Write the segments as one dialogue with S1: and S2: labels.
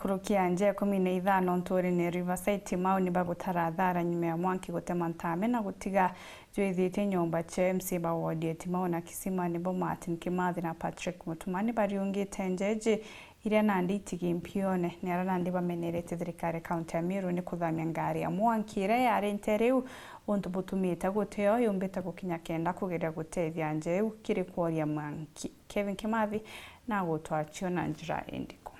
S1: kurukia nje 15 nturine Riverside mau ni bagutarathara nyuma ya mwanki gutema ntame na gutiga jwithite nyomba cha MC bawodi timau na kisima ni bo Martin Kimathi na Patrick Mutumani bariungite njeje iria nandi tigimpione ni arandi bamenerete thirikari kaunti ya Meru ni kuthamia ngari ya mwanki ire yari nteriu untu butumite guteo yumbite gukinya kenda kugeria gutethia njeu kiri kwaria mwanki Kevin Kimathi na gutwachio na njira endiko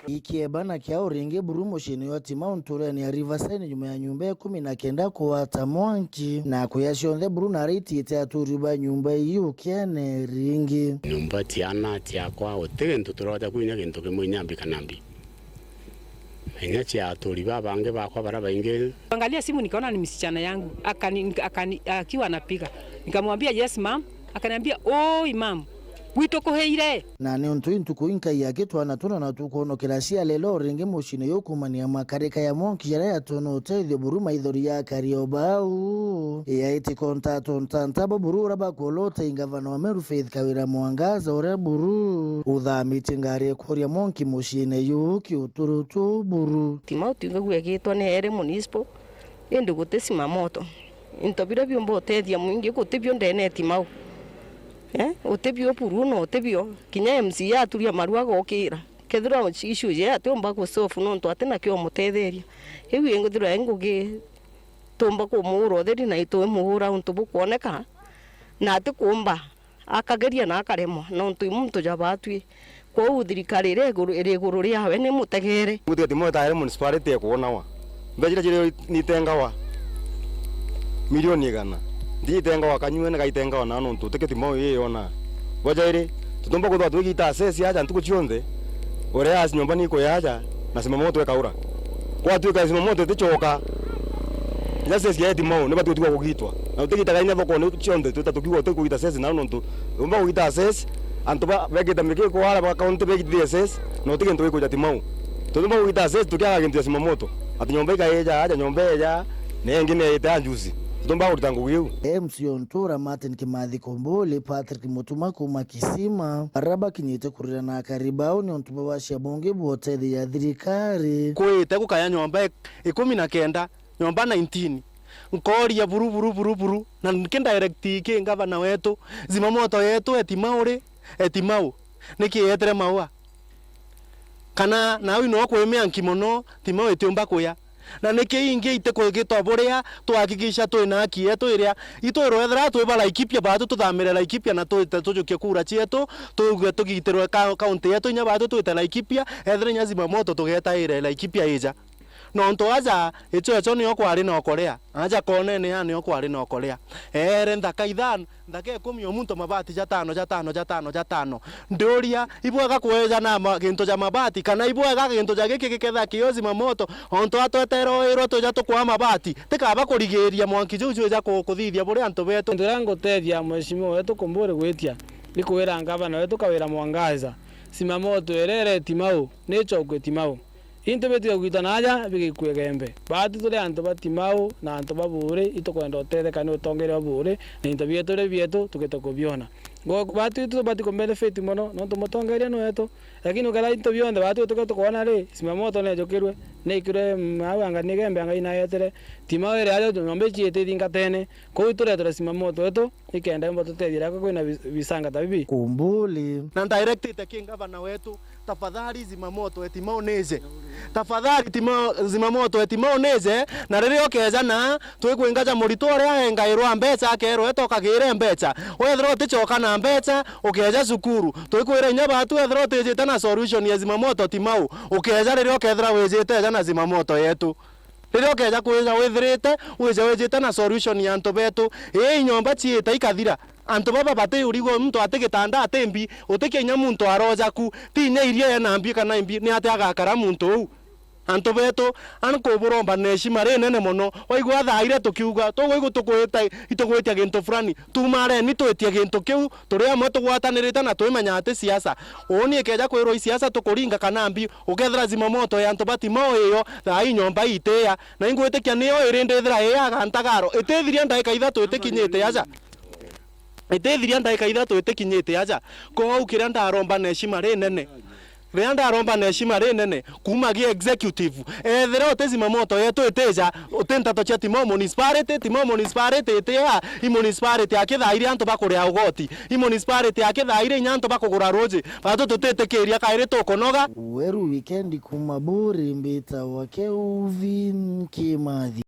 S2: ikiebana kia uringi buru mushini wa timau ntureni ya Riverside nyuma ya nyumba ya 19 kuwata mwanki na kuyashonde buru na riti ite aturiba nyumba iyo kiene ringi
S3: nyumba tiana tiakwa otege ntuturota kuinya kintu kimwe nyambi kanambi enya chia aturiba bange bakwa baraba inge.
S4: Angalia simu nikaona ni msichana yangu akiwa anapiga, nikamwambia yes ma'am, akaniambia oi ma'am wito kuheire
S2: na ne onto intuko inka yake twana tuna na tukono kirasia lelo ringe mushine yokumania makareka ya monki yara ya tono tethio buruma idhori ya kariobau ya iti kontato ntantabo burura bakolote ingavana wa Meru Faith Kawira Mwangaza ore buru uthamiti ngari kuria monki mushine yuki uturutu buru
S5: Timau tingaguya gitwa ne ere municipal ende gutesima moto intobira byombo tethia mwingi gutebyo ndene Timau utebyo puruno utebyo kinya MC aturia marua gokira kethira issue je atomba gusofu nonto atena kyo mutetheria hiwi enguthira engugi tomba ku muro theri na ito muhura untu bukuoneka na ati kumba akageria na akaremo nonto imuntu jabatwi kwa uthirikari iguru riawe ni mutegere
S6: mutigati mota ere municipality ekuonawa mbejira jire nitengawa milioni 100 nditenga wakanywe na gaitenga ona nontu tiketi mo yona wajaire tutomba kuthwa twigita access yaja ntuko chionde ore as nyomba niko yaja na sima moto ekaura kwa tuika sima moto tichoka access ya etimo ne batu tuwa kugitwa na utikita gaina thoko ne chionde tutatukiwa tukugita access na nontu umba kugita access antoba vegeta mike ko ala ba county vegeta access no tikento iko jatimau tutomba kugita access tukiaga kintu sima moto ati nyomba ikaeja aja nyomba eja ne ngine itaanjuzi Tomba utangu wiu
S2: MC Ontura Martin Kimathi Kombole Patrick Mutuma kuma kisima araba kinyite kurira na karibao ni ontuba washia bonge bote ya thirikari
S7: kwite kukaya nyomba 19 nyomba 19 nkori ya buru na nkenda direct ke ngavana wetu zimamoto yetu etimau niki yetere maua kana nawe no kwemea nkimono timau etiomba kuya na niki ingi ite kwigitwa buria twakikisha twina haki yetu iria itwirwethera twiba Laikipia batu tuthamire Laikipia na tujukie kura chietu tugitirwe kaunti yetu nya batu twite Laikipia ethera nyazima moto tugetaire Laikipia ija nonto aja echo ni okwari na okorea aja konene yani okwari na okorea ere ndaka ithan ndaka 10 omuntu mabati jatano ndoria ibwaga kweja na ginto ja mabati kana ibwaga ginto ja giki giketha kiozi mamoto onto atwetero iro to jato kwa mabati tikaba kurigeria mwanki juju ja kuthithia buri antu betu
S8: ndirango tethia mweshimo wetu kumbure gwitia likuwira ngavana wetu kawira Mwangaza simamoto erere Timau necho Timau into betiga gwitana aja bigikwegembe batu tule anto batimau na anto babure itokwenda otete kana utongere babure na into bietore bietu tuketokubiona go batu itu batiko benefit mono no tumotongeria no eto lakini ukala into bionde batu tuketokuona le simamoto ne jokirwe ne ikire mawe anga nigembe anga ina yetere timau ere ajo nombe chiete dinga tene ko itore tore simamoto eto ikenda mboto tethira ko ina bisanga tabibi
S2: kumbuli
S7: na direct itekinga bana wetu tafadhali zimamoto etimau neze tafadhali zimamoto etimau neze na ririo keza na twikwengaja murito ria engairwa mbeca akero etoka gire mbeca wethro tichoka na mbeca ukeja cukuru twikwira nya batu wethro tijite na solution ya zimamoto timau ukeja ririo kethra wejete ja na zimamoto yetu ririo keja kwija withirite wejete na solution ya anto betu nyomba chiita ikathira anto baba bate urigo mtu ategitanda atembi utekenya muntu arojaku tine irie na mbi kana mbi ni ate agakara muntu anto beto anko buromba neshima nene mono waigwa thaire tukiuga tugwe tukwita itugwitia gintu fulani tumare ni twetia gintu kiu turi amwe tugwatanirite na twimenya ati siasa oni ekeja kwirwo siasa tukuringa kana mbi ukethira zimamoto ya anto bati mo iyo thai nyomba itea na ingwitikia niyo irinde thira yaga ntagaro itithiria ndaika ithatu itikinyite aja itithiria ndaika ithatu itikinyite aja ko au kiria ndaromba neshima nene Rianda aromba na heshima nene kuma gi executive ethero otezima moto yetu eteja otenta tocha timo municipality etea i municipality akithaire antu bakuria ugoti i municipality akithaire nyanto bakugura roje batu tutetekeria kaire tukonoga
S2: Weru weekend kuma Buri mbita wake Uvin Kimathi.